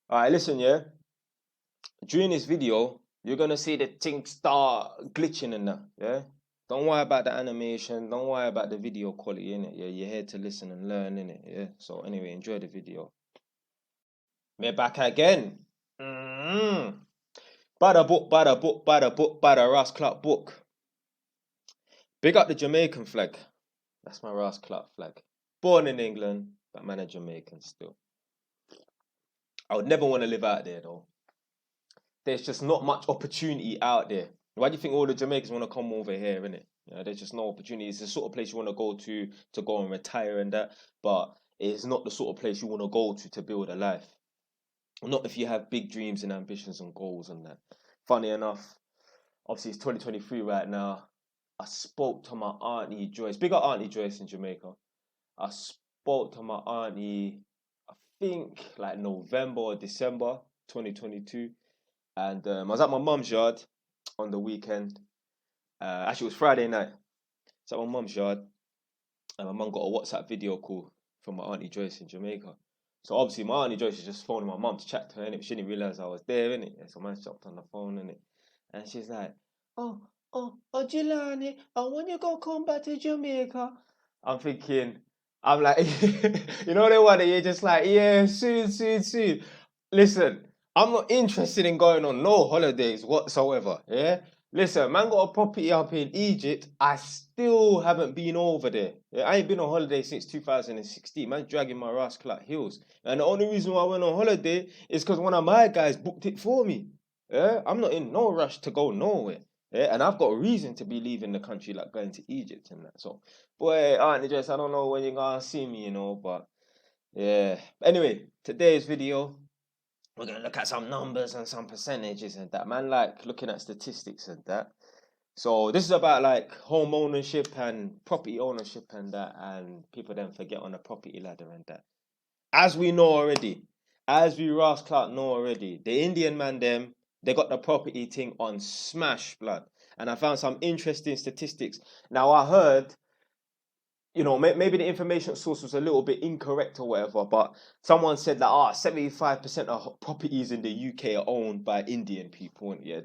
Alright, listen, yeah. During this video, you're gonna see the thing start glitching and that, yeah? Don't worry about the animation, don't worry about the video quality, innit? Yeah, you're here to listen and learn, innit? Yeah. So anyway, enjoy the video. We're back again. Mm-hmm. By the book, by the book, by the book, by the Ross Clark book. Big up the Jamaican flag. That's my Ross Clark flag. Born in England, but man a Jamaican still. I would never want to live out there though. There's just not much opportunity out there. Why do you think all the Jamaicans want to come over here, innit? You know, there's just no opportunity. It's the sort of place you want to go and retire and that, but it's not the sort of place you want to go to build a life. Not if you have big dreams and ambitions and goals and that. Funny enough, obviously it's 2023 right now. I spoke to my auntie Joyce, big up auntie Joyce in Jamaica. I spoke to my auntie, I think like November or December 2022. And I was at my mum's yard on the weekend. Actually, it was Friday night. I was at my mum's yard, and my mum got a WhatsApp video call from my auntie Joyce in Jamaica. So obviously, my auntie Joyce is just phoning my mum to chat to her, and she didn't realize I was there, innit? So man jumped on the phone, innit? And she's like, "Oh, Jelani, when you gonna come back to Jamaica?" I'm thinking, I'm like, you know the one that you're just like, yeah, soon. Listen, I'm not interested in going on no holidays whatsoever. Yeah. Listen, man got a property up in Egypt. I still haven't been over there. Yeah, I ain't been on holiday since 2016. Man, dragging my rascal heels. And the only reason why I went on holiday is because one of my guys booked it for me. Yeah, I'm not in no rush to go nowhere. Yeah, and I've got a reason to be leaving the country, like going to Egypt and that. So, boy, Auntie Jess, I don't know when you're gonna see me, but yeah. Anyway, today's video, we're gonna look at some numbers and some percentages and that. Man, like looking at statistics and that. So this is about like home ownership and property ownership and that, and people then forget on the property ladder and that. As we know already, as we Ross Clark know already, the Indian man them, they got the property thing on smash, blood. And I found some interesting statistics. Now I heard, maybe the information source was a little bit incorrect or whatever, but someone said that 75% of properties in the UK are owned by Indian people. And yeah,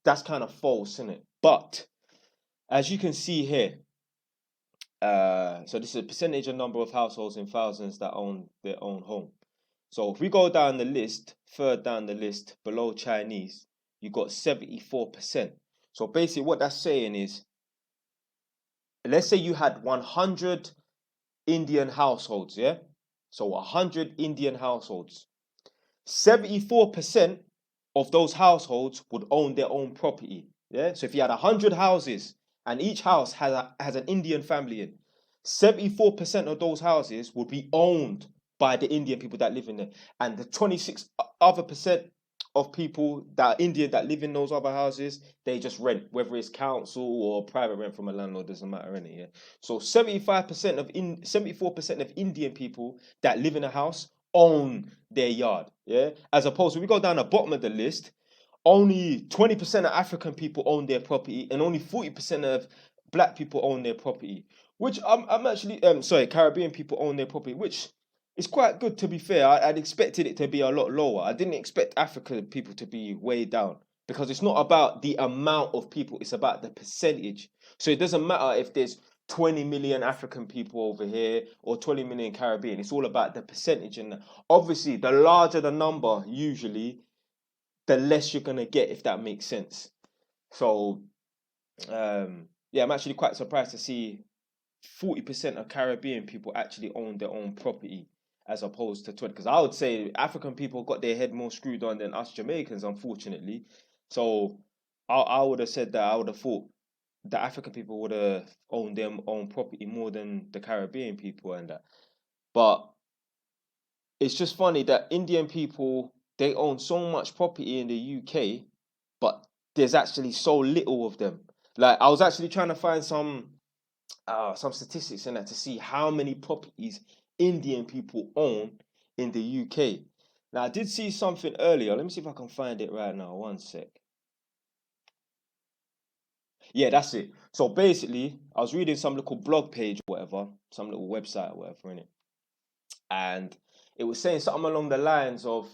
that's kind of false, isn't it? But as you can see here, so this is a percentage of number of households in thousands that own their own home. So if we go down the list, third down the list, below Chinese, you got 74%. So basically what that's saying is, let's say you had 100 Indian households, yeah? So 100 Indian households. 74% of those households would own their own property, yeah? So if you had 100 houses and each house has an Indian family in, 74% of those houses would be owned by the Indian people that live in there. And the 26 other percent of people that are Indian that live in those other houses, they just rent, whether it's council or private rent from a landlord, doesn't matter any. Yeah. So 74% of Indian people that live in a house own their yard. Yeah. As opposed to, we go down the bottom of the list, only 20% of African people own their property, and only 40% of black people own their property. Which I'm actually sorry, Caribbean people own their property, which is quite good, to be fair. I'd expected it to be a lot lower. I didn't expect African people to be way down, because it's not about the amount of people, it's about the percentage. So it doesn't matter if there's 20 million African people over here or 20 million Caribbean. It's all about the percentage. And obviously, the larger the number, usually, the less you're gonna get, if that makes sense. So yeah, I'm actually quite surprised to see 40% of Caribbean people actually own their own property, as opposed to 20. Because I would say African people got their head more screwed on than us Jamaicans, unfortunately. So I would have said that I would have thought the African people would have owned their own property more than the Caribbean people and that. But it's just funny that Indian people, they own so much property in the UK, but there's actually so little of them. Like I was actually trying to find some statistics in that to see how many properties Indian people own in the UK. Now I did see something earlier. Let me see if I can find it right now. One sec. Yeah, that's it. So basically, I was reading some little blog page or whatever, some little website or whatever in it, and it was saying something along the lines of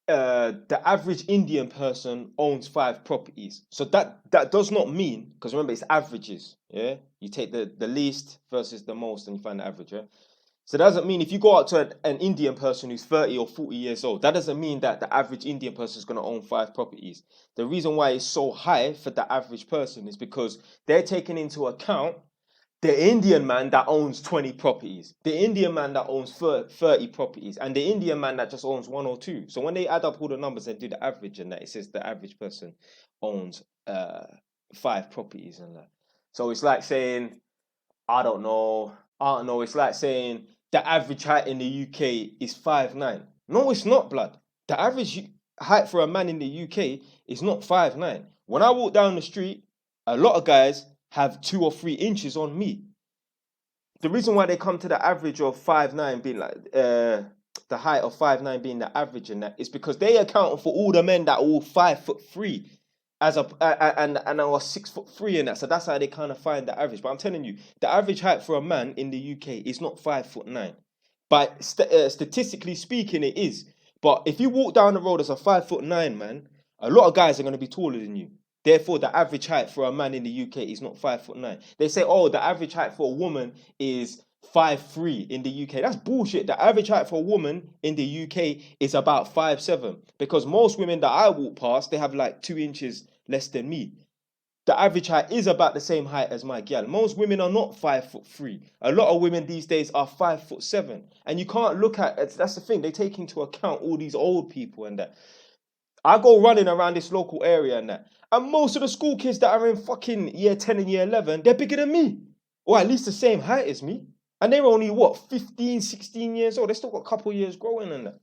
the average Indian person owns 5 properties. So that does not mean, because remember it's averages, yeah? You take the least versus the most and you find the average, yeah? So that doesn't mean if you go out to an Indian person who's 30 or 40 years old, that doesn't mean that the average Indian person is going to own 5 properties. The reason why it's so high for the average person is because they're taking into account the Indian man that owns 20 properties, the Indian man that owns 30 properties, and the Indian man that just owns 1 or 2. So when they add up all the numbers and do the average and that, it says the average person owns 5 properties and that. So it's like saying, I don't know, it's like saying the average height in the UK is 5'9". No, it's not, blood. The average height for a man in the UK is not 5'9". When I walk down the street, a lot of guys have 2 or 3 inches on me. The reason why they come to the average of 5'9" being like the height of 5'9" being the average in that is because they account for all the men that are all 5'3" as and are 6'3" in that. So that's how they kind of find the average. But I'm telling you, the average height for a man in the UK is not 5'9". But statistically speaking, it is. But if you walk down the road as a 5'9" man, a lot of guys are going to be taller than you. Therefore, the average height for a man in the UK is not 5'9". They say, oh, the average height for a woman is 5'3" in the UK. That's bullshit. The average height for a woman in the UK is about 5'7", because most women that I walk past, they have like 2 inches less than me. The average height is about the same height as my gal. Most women are not 5'3". A lot of women these days are 5'7". And you can't look at it. That's the thing. They take into account all these old people and that. I go running around this local area and that. And most of the school kids that are in fucking year 10 and year 11, they're bigger than me. Or at least the same height as me. And they're only, what, 15, 16 years old. They still got a couple of years growing and that.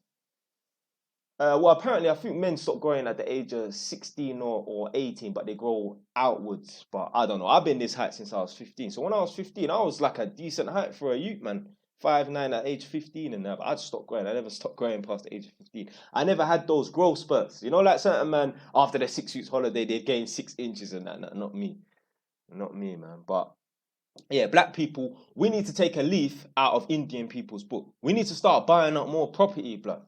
Well, apparently, I think men stop growing at the age of 16 or 18, but they grow outwards. But I don't know. I've been this height since I was 15. So when I was 15, I was like a decent height for a youth, man. 5'9" at age 15 and that. But I just stopped growing. I never stopped growing past the age of 15. I never had those growth spurts. You know, like certain men, after their 6 weeks holiday, they'd gain 6 inches and that. No, not me. Not me, man. But yeah, black people, we need to take a leaf out of Indian people's book. We need to start buying up more property, blood.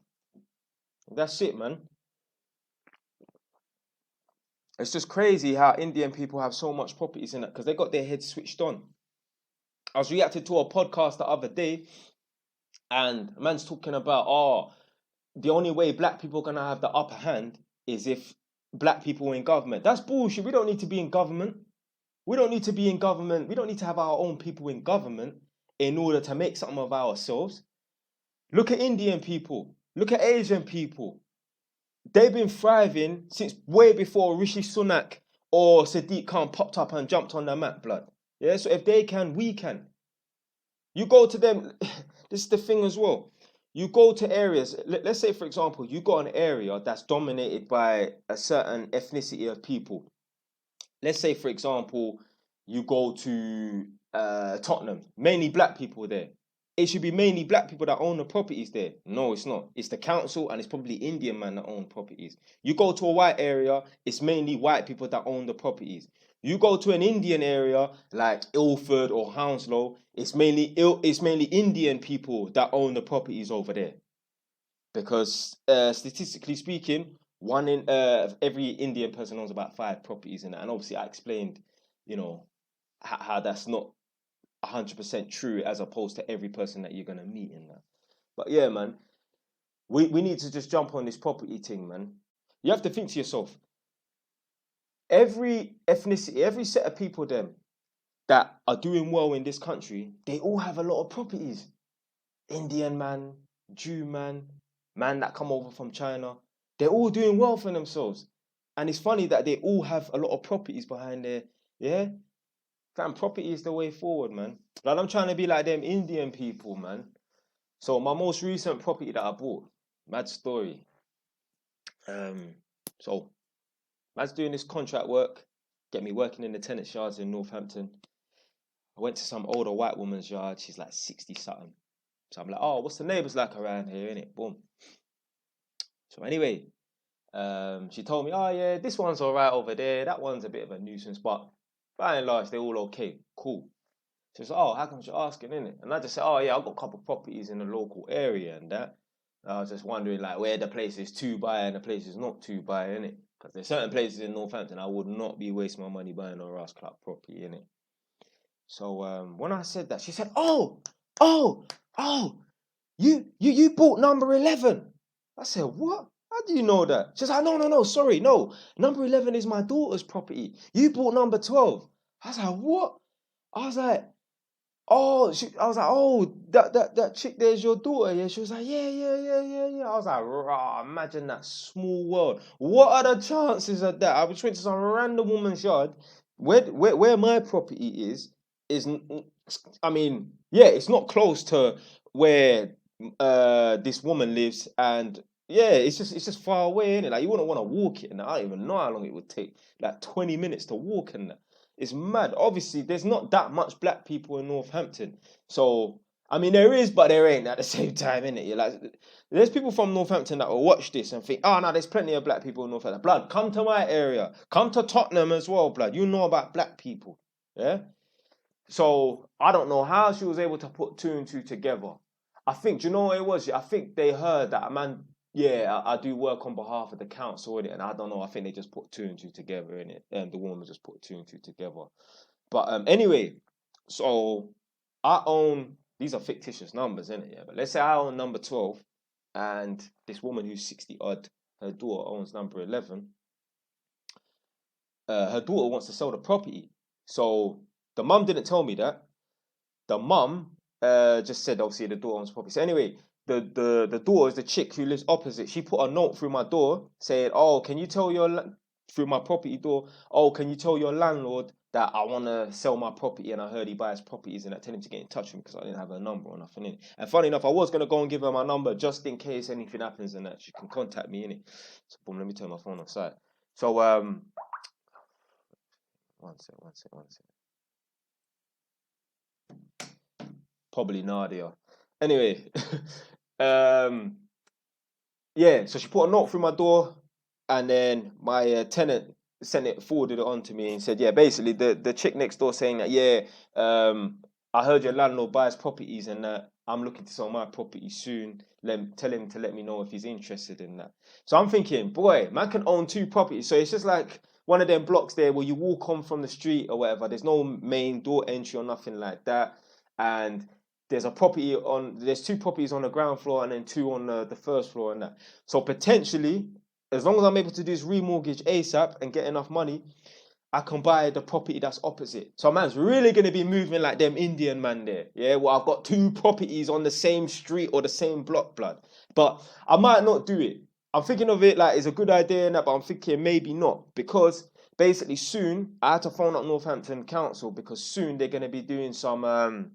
That's it, man. It's just crazy how Indian people have so much properties in it because they got their heads switched on. I was reacting to a podcast the other day and a man's talking about, oh, the only way black people are going to have the upper hand is if black people are in government. That's bullshit. We don't need to be in government. We don't need to be in government. We don't need to have our own people in government in order to make something of ourselves. Look at Indian people. Look at Asian people. They've been thriving since way before Rishi Sunak or Sadiq Khan popped up and jumped on the map, blood. Yeah, so if they can, we can. You go to them, this is the thing as well. You go to areas, let's say for example, you got an area that's dominated by a certain ethnicity of people. Let's say for example, you go to Tottenham, mainly black people there. It should be mainly black people that own the properties there. No, it's not. It's the council and it's probably Indian man that own properties. You go to a white area, it's mainly white people that own the properties. You go to an Indian area like Ilford or Hounslow, it's mainly Indian people that own the properties over there. Because statistically speaking, one in every Indian person owns about 5 properties in that. And obviously I explained, you know, how that's not 100% true as opposed to every person that you're going to meet in that. But yeah, man, we need to just jump on this property thing, man. You have to think to yourself, every ethnicity, every set of people them that are doing well in this country, they all have a lot of properties. Indian man, Jew man, man that come over from China, they're all doing well for themselves. And it's funny that they all have a lot of properties behind there, yeah? Fam, property is the way forward, man. Like, I'm trying to be like them Indian people, man. So my most recent property that I bought, mad story. So man's doing this contract work, get me working in the tenants yards in Northampton. I went to some older white woman's yard. She's like 60 something. So I'm like, oh, what's the neighbours like around here, innit? Boom. So anyway, she told me, oh yeah, this one's all right over there. That one's a bit of a nuisance, but by and large, they're all okay. Cool. She was like, oh, how come you're asking, innit? And I just said, oh yeah, I've got a couple of properties in the local area and that. I was just wondering like where the place is to buy and the place is not to buy, innit? Because there's certain places in Northampton I would not be wasting my money buying a Ross Club property, innit? So when I said that, she said, "Oh, oh, oh, you bought number 11." I said, "What? How do you know that?" She's like, "No, sorry, no. Number 11 is my daughter's property. You bought number 12." I was like, "What?" I was like, "Oh," I was like, "Oh, that chick there's your daughter." Yeah, she was like, "Yeah." I was like, "Rah, imagine that small world. What are the chances of that?" I was went to some random woman's yard. Where my property is, I mean, yeah, it's not close to where this woman lives, and yeah, it's just far away, innit? Like you wouldn't want to walk it, and I don't even know how long it would take. Like 20 minutes to walk, and that. It's mad. Obviously, there's not that much black people in Northampton, so I mean there is, but there ain't at the same time, innit? You're like, there's people from Northampton that will watch this and think, oh no, there's plenty of black people in Northampton. Blood, come to my area, come to Tottenham as well, blood. You know about black people, yeah. So I don't know how she was able to put two and two together. I think, do you know what it was? I think they heard that a man, yeah, I do work on behalf of the council, innit? And I don't know, I think they just put two and two together, in it. And the woman just put two and two together. But anyway, so I own, these are fictitious numbers, innit? Yeah, but let's say I own number 12, and this woman who's 60 odd, her daughter owns number 11. Her daughter wants to sell the property. So the mum didn't tell me that. The mum just said obviously the daughter owns property. So anyway, the daughter is the chick who lives opposite. She put a note through my door saying, "Oh, can you tell through my property door? Oh, can you tell your landlord that I want to sell my property and I heard he buys properties and I tell him to get in touch with me because I didn't have her number or nothing in it." And funny enough, I was gonna go and give her my number just in case anything happens and that she can contact me in it. So boom, let me turn my phone aside. So one sec. Probably Nadia. Anyway, um, yeah. So she put a note through my door, and then my tenant forwarded it on to me and said, yeah, basically the chick next door saying that, yeah, I heard your landlord buys properties and that I'm looking to sell my property soon. Tell him to let me know if he's interested in that. So I'm thinking, boy, man can own two properties. So it's just like one of them blocks there where you walk on from the street or whatever. There's no main door entry or nothing like that, and there's two properties on the ground floor and then two on the first floor and that. So potentially, as long as I'm able to do this remortgage ASAP and get enough money, I can buy the property that's opposite. So man's really gonna be moving like them Indian man there. Yeah, well, I've got two properties on the same street or the same block, blood. But I might not do it. I'm thinking of it like it's a good idea and that, but I'm thinking maybe not. Because basically soon I had to phone up Northampton Council because soon they're gonna be doing some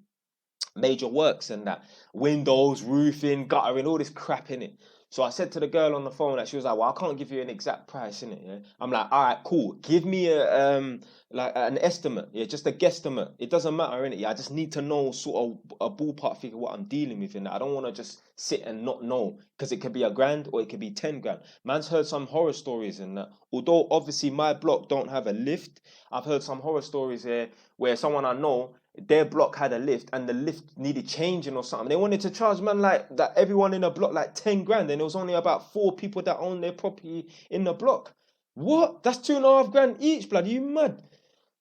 major works and that, windows, roofing, guttering, all this crap in it. So I said to the girl on the phone that, she was like, "Well, I can't give you an exact price in it." Yeah, I'm like, "All right, cool. Give me a like an estimate. Yeah, just a guesstimate. It doesn't matter in it. Yeah, I just need to know sort of a ballpark figure what I'm dealing with in that. I don't want to just sit and not know because it could be a grand or it could be 10 grand. Man's heard some horror stories in that. Although obviously my block don't have a lift, I've heard some horror stories here where someone I know, their block had a lift and the lift needed changing or something. They wanted to charge man like that everyone in the block like 10 grand, and there was only about 4 people that owned their property in the block. What? That's 2.5 grand each, blood. Are you mad?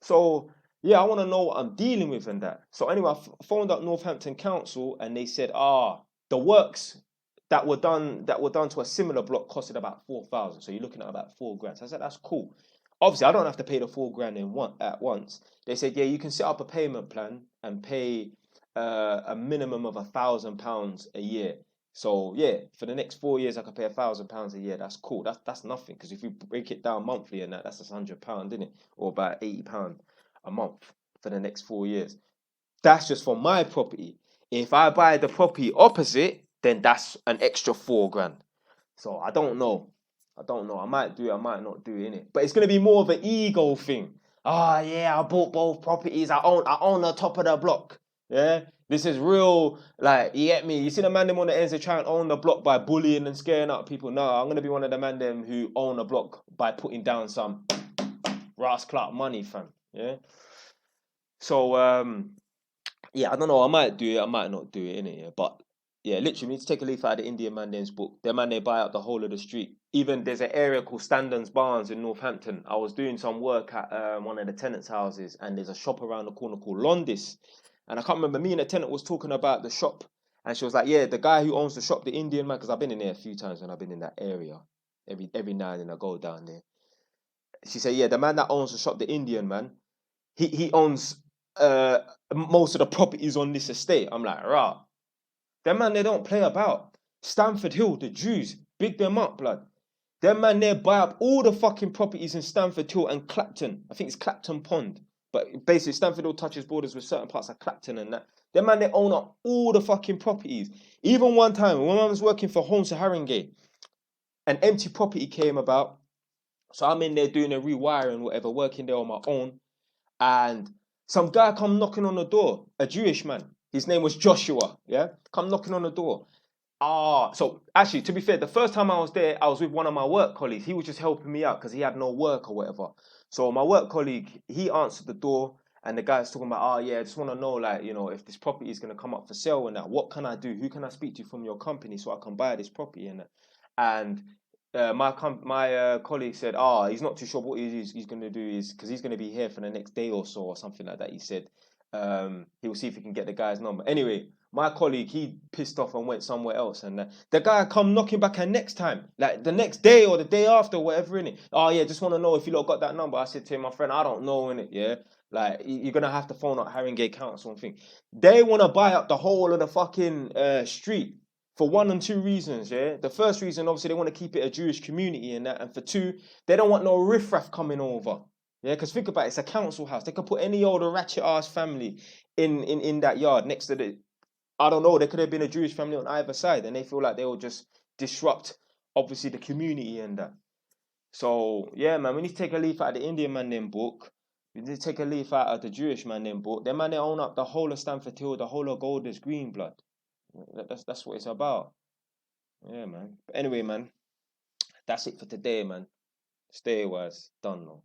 So yeah, I want to know what I'm dealing with and that. So anyway, I phoned up Northampton Council and they said, the works that were done to a similar block costed about 4,000. So you're looking at about 4 grand. So I said, that's cool. Obviously, I don't have to pay the 4 grand at once. They said, yeah, you can set up a payment plan and pay a minimum of £1,000 a year. So yeah, for the next 4 years, I could pay £1,000 a year. That's cool. That's nothing, because if you break it down monthly and that's £100, isn't it? Or about £80 a month for the next 4 years. That's just for my property. If I buy the property opposite, then that's an extra 4 grand. So I don't know. I might do it, I might not do it, innit? But it's gonna be more of an ego thing. Yeah, I bought both properties. I own the top of the block. Yeah. This is real, like, you get me? You see the man them on the ends, they try and own the block by bullying and scaring out people. No, I'm gonna be one of the man them who own a block by putting down some Ras Clark money, fam. Yeah. So yeah, I don't know. I might do it. I might not do it, innit? Yeah. But Yeah, literally, we need to take a leaf out of the Indian man them's book. Their man, they buy out the whole of the street. Even there's an area called Standon's Barns in Northampton. I was doing some work at one of the tenants' houses, and there's a shop around the corner called Londis. And I can't remember, me and the tenant was talking about the shop, and she was like, "Yeah, the guy who owns the shop, the Indian man," because I've been in there a few times when I've been in that area. Every now and then I go down there. She said, "Yeah, the man that owns the shop, the Indian man, he owns most of the properties on this estate." I'm like, "Rah." Them man, they don't play about. Stamford Hill, the Jews, big them up, blood. Them man, they buy up all the fucking properties in Stamford Hill and Clapton. I think it's Clapton Pond. But basically, Stamford Hill touches borders with certain parts of Clapton and that. Them man, they own up all the fucking properties. Even one time, when I was working for Holmes to Haringey, an empty property came about. So I'm in there doing a rewiring, whatever, working there on my own. And some guy come knocking on the door, a Jewish man. His name was Joshua, yeah? Come knocking on the door. So actually, to be fair, the first time I was there, I was with one of my work colleagues. He was just helping me out because he had no work or whatever. So my work colleague, he answered the door, and the guy's talking about, yeah, I just want to know, like, if this property is going to come up for sale and that, what can I do? Who can I speak to from your company so I can buy this property and that? And my colleague said, he's not too sure what he's going to do is because he's going to be here for the next day or so or something like that. He said he will see if he can get the guy's number. Anyway, my colleague, he pissed off and went somewhere else, and the guy come knocking back and next time, like the next day or the day after, whatever, innit. Oh yeah, just want to know if you lot got that number. I said to him, my friend, I don't know, innit. Yeah, like you're gonna have to phone up Haringey Council and thing. They want to buy up the whole of the fucking street for one and two reasons. Yeah, the first reason, obviously, they want to keep it a Jewish community and that, and for two, they don't want no riffraff coming over. Yeah, because think about it, it's a council house. They could put any old ratchet ass family in that yard next to the. I don't know. There could have been a Jewish family on either side, and they feel like they will just disrupt, obviously, the community and that. So yeah, man, we need to take a leaf out of the Indian man name book. We need to take a leaf out of the Jewish man name book. Them man, they own up the whole of Stamford Hill, the whole of Golders Green, blood. That's what it's about. Yeah, man. But anyway, man, that's it for today, man. Stay wise. Done, though.